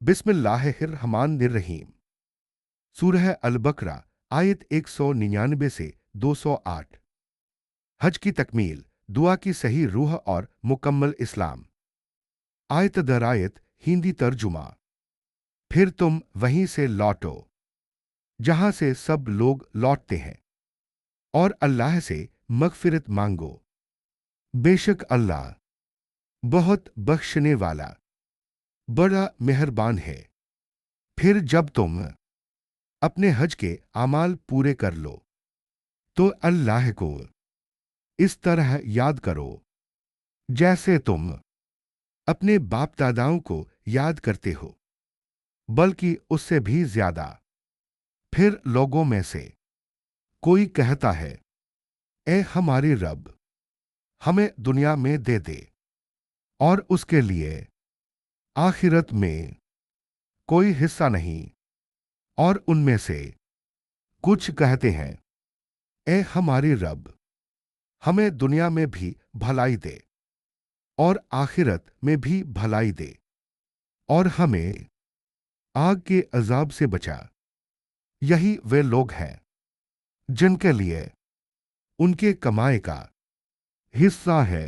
बिस्मिल्लाहिर्रहमानिर्रहीम। सूरह अल-बकरा आयत 199 से 208। हज की तकमील, दुआ की सही रूह और मुकम्मल इस्लाम। आयत दर आयत हिंदी तर्जुमा। फिर तुम वहीं से लौटो जहां से सब लोग लौटते हैं, और अल्लाह से मगफिरत मांगो। बेशक अल्लाह बहुत बख्शने वाला, बड़ा मेहरबान है। फिर जब तुम अपने हज के आमाल पूरे कर लो तो अल्लाह को इस तरह याद करो जैसे तुम अपने बाप दादाओं को याद करते हो, बल्कि उससे भी ज्यादा। फिर लोगों में से कोई कहता है, ए हमारे रब, हमें दुनिया में दे दे और उसके लिए आखिरत में कोई हिस्सा नहीं। और उनमें से कुछ कहते हैं, ए हमारे रब, हमें दुनिया में भी भलाई दे और आखिरत में भी भलाई दे, और हमें आग के अजाब से बचा। यही वे लोग हैं जिनके लिए उनके कमाए का हिस्सा है,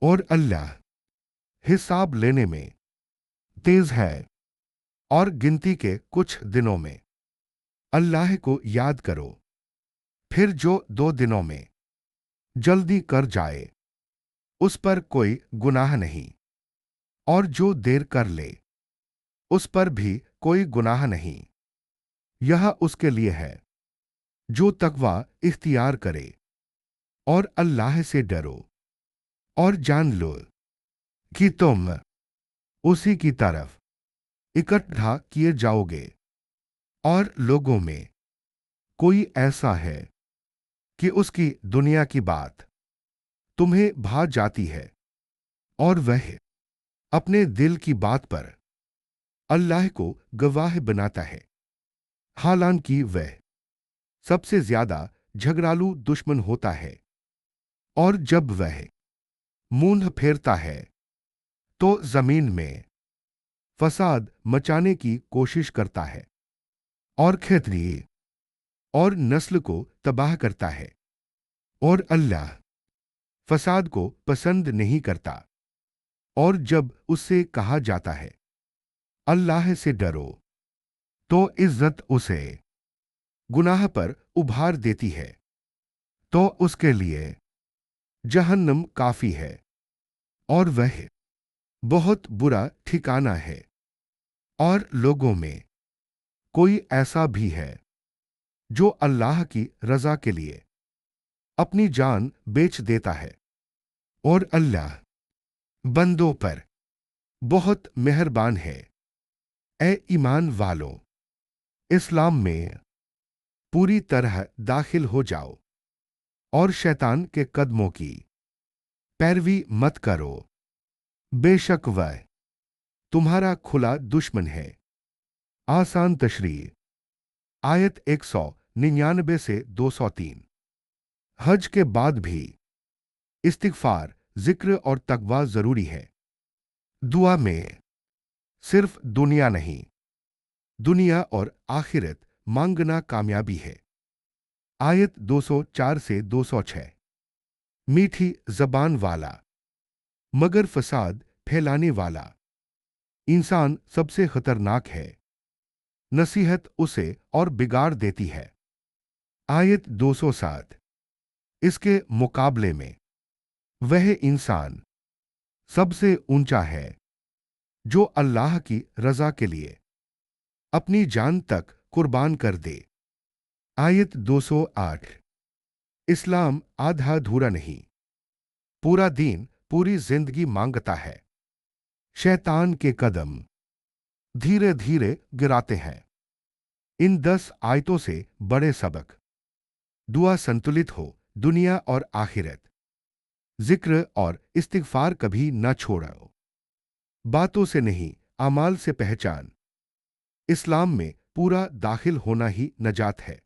और अल्लाह हिसाब लेने में तेज है। और गिनती के कुछ दिनों में अल्लाह को याद करो। फिर जो 2 दिनों में जल्दी कर जाए उस पर कोई गुनाह नहीं, और जो देर कर ले उस पर भी कोई गुनाह नहीं। यह उसके लिए है जो तकवा इख्तियार करे, और अल्लाह से डरो, और जान लो कि तुम उसी की तरफ इकट्ठा किए जाओगे। और लोगों में कोई ऐसा है कि उसकी दुनिया की बात तुम्हें भा जाती है, और वह अपने दिल की बात पर अल्लाह को गवाह बनाता है, हालांकि वह सबसे ज्यादा झगड़ालू दुश्मन होता है। और जब वह मुंह फेरता है तो जमीन में फसाद मचाने की कोशिश करता है, और खेती और नस्ल को तबाह करता है। और अल्लाह फसाद को पसंद नहीं करता। और जब उससे कहा जाता है, अल्लाह से डरो, तो इज्जत उसे गुनाह पर उभार देती है, तो उसके लिए जहन्नम काफी है, और वह बहुत बुरा ठिकाना है। और लोगों में कोई ऐसा भी है जो अल्लाह की रजा के लिए अपनी जान बेच देता है, और अल्लाह बंदों पर बहुत मेहरबान है। ए ईमान वालों, इस्लाम में पूरी तरह दाखिल हो जाओ, और शैतान के कदमों की पैरवी मत करो। बेशक वह तुम्हारा खुला दुश्मन है। आसान तशरीह। आयत 199 से 203। हज के बाद भी इस्तिगफार, जिक्र और तकवा जरूरी है। दुआ में सिर्फ दुनिया नहीं, दुनिया और आखिरत मांगना कामयाबी है। आयत 204 से 206। मीठी जबान वाला मगर फसाद फैलाने वाला इंसान सबसे खतरनाक है। नसीहत उसे और बिगाड़ देती है। आयत 207। इसके मुकाबले में वह इंसान सबसे ऊंचा है जो अल्लाह की रजा के लिए अपनी जान तक कुर्बान कर दे। आयत 208। इस्लाम आधा अधूरा नहीं, पूरा दीन पूरी जिंदगी मांगता है। शैतान के कदम धीरे धीरे गिराते हैं। इन 10 आयतों से बड़े सबक। दुआ संतुलित हो, दुनिया और आखिरत। जिक्र और इस्तिगफार कभी न छोड़ो। बातों से नहीं, अमाल से पहचान। इस्लाम में पूरा दाखिल होना ही नजात है।